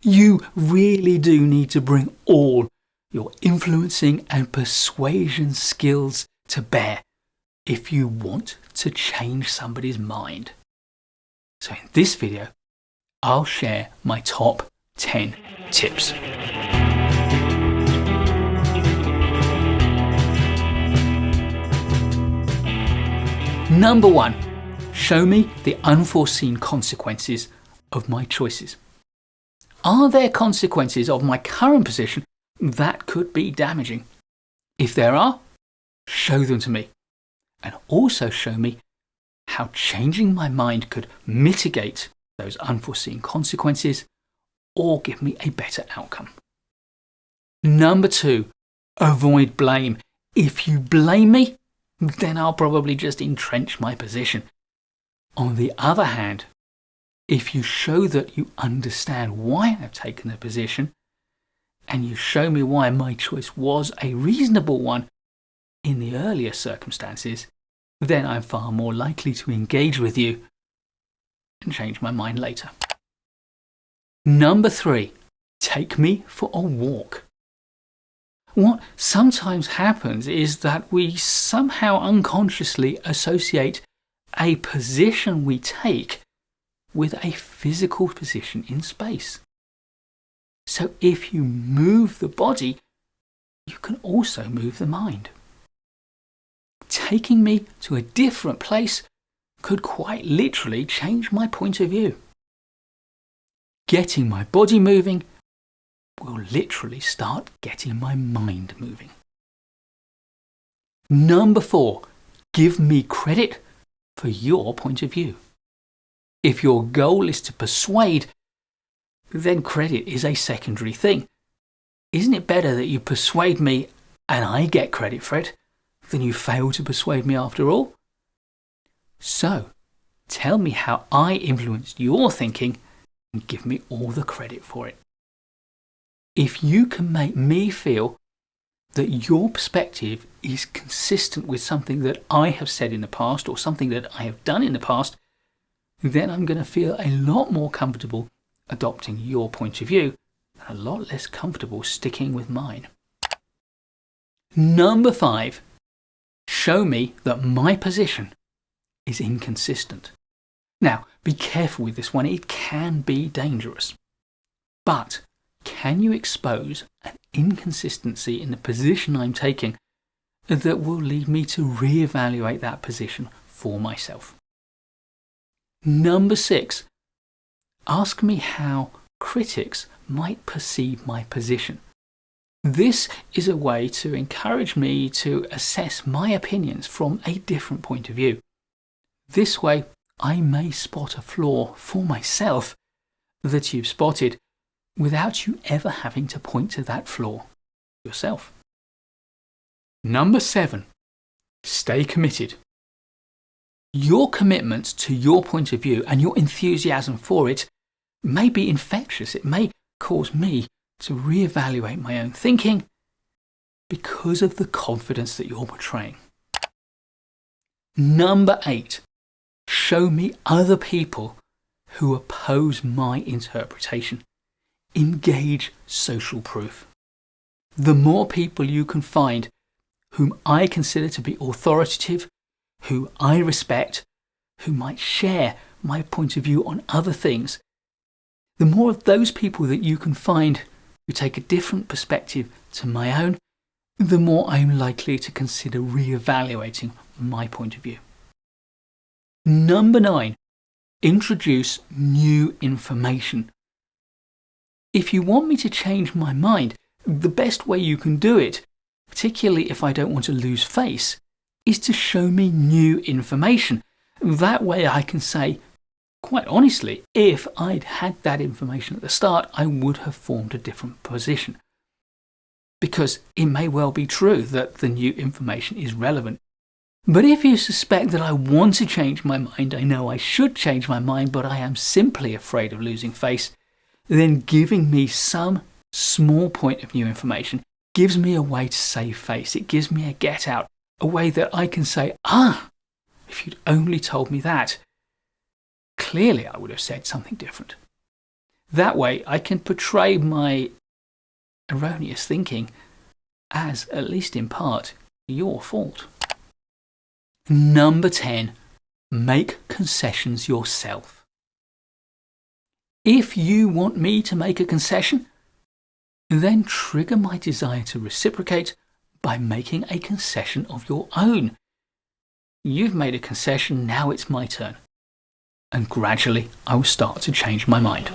You really do need to bring all your influencing and persuasion skills to bear if you want to change somebody's mind. So in this video, I'll share my top 10 tips. Number 1, show me the unforeseen consequences of my choices. Are there consequences of my current position that could be damaging? If there are, show them to me, and also show me how changing my mind could mitigate those unforeseen consequences or give me a better outcome. Number 2, avoid blame. If you blame me, then I'll probably just entrench my position. On the other hand, if you show that you understand why I've taken a position, and you show me why my choice was a reasonable one in the earlier circumstances, then I'm far more likely to engage with you and change my mind later. Number 3, take me for a walk. What sometimes happens is that we somehow unconsciously associate a position we take with a physical position in space. So if you move the body, you can also move the mind. Taking me to a different place could quite literally change my point of view. Getting my body moving will literally start getting my mind moving. Number 4, give me credit for your point of view. If your goal is to persuade, then credit is a secondary thing. Isn't it better that you persuade me and I get credit for it than you fail to persuade me after all? So, tell me how I influenced your thinking and give me all the credit for it. If you can make me feel that your perspective is consistent with something that I have said in the past or something that I have done in the past, then I'm going to feel a lot more comfortable adopting your point of view and a lot less comfortable sticking with mine. Number 5, show me that my position is inconsistent. Now, be careful with this one, it can be dangerous. But can you expose an inconsistency in the position I'm taking that will lead me to reevaluate that position for myself? Number 6, ask me how critics might perceive my position. This is a way to encourage me to assess my opinions from a different point of view. This way, I may spot a flaw for myself that you've spotted without you ever having to point to that flaw yourself. Number 7, stay committed. Your commitment to your point of view and your enthusiasm for it may be infectious. It may cause me to reevaluate my own thinking because of the confidence that you're portraying. Number 8, show me other people who oppose my interpretation. Engage social proof. The more people you can find whom I consider to be authoritative, who I respect, who might share my point of view on other things, the more of those people that you can find who take a different perspective to my own, the more I'm likely to consider reevaluating my point of view. Number 9, introduce new information. If you want me to change my mind, the best way you can do it, particularly if I don't want to lose face, is to show me new information. That way I can say, quite honestly, if I'd had that information at the start, I would have formed a different position. Because it may well be true that the new information is relevant. But if you suspect that I want to change my mind, I know I should change my mind, but I am simply afraid of losing face, then giving me some small point of new information gives me a way to save face. It gives me a get out, a way that I can say, if you'd only told me that, clearly I would have said something different. That way I can portray my erroneous thinking as, at least in part, your fault. Number 10, make concessions yourself. If you want me to make a concession, then trigger my desire to reciprocate by making a concession of your own. You've made a concession, now it's my turn. And gradually I will start to change my mind.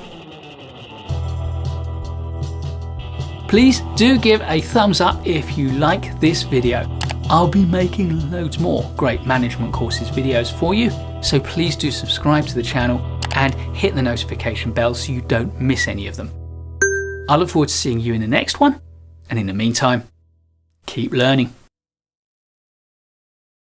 Please do give a thumbs up if you like this video. I'll be making loads more great management courses videos for you, so please do subscribe to the channel and hit the notification bell so you don't miss any of them. I look forward to seeing you in the next one, and in the meantime, keep learning.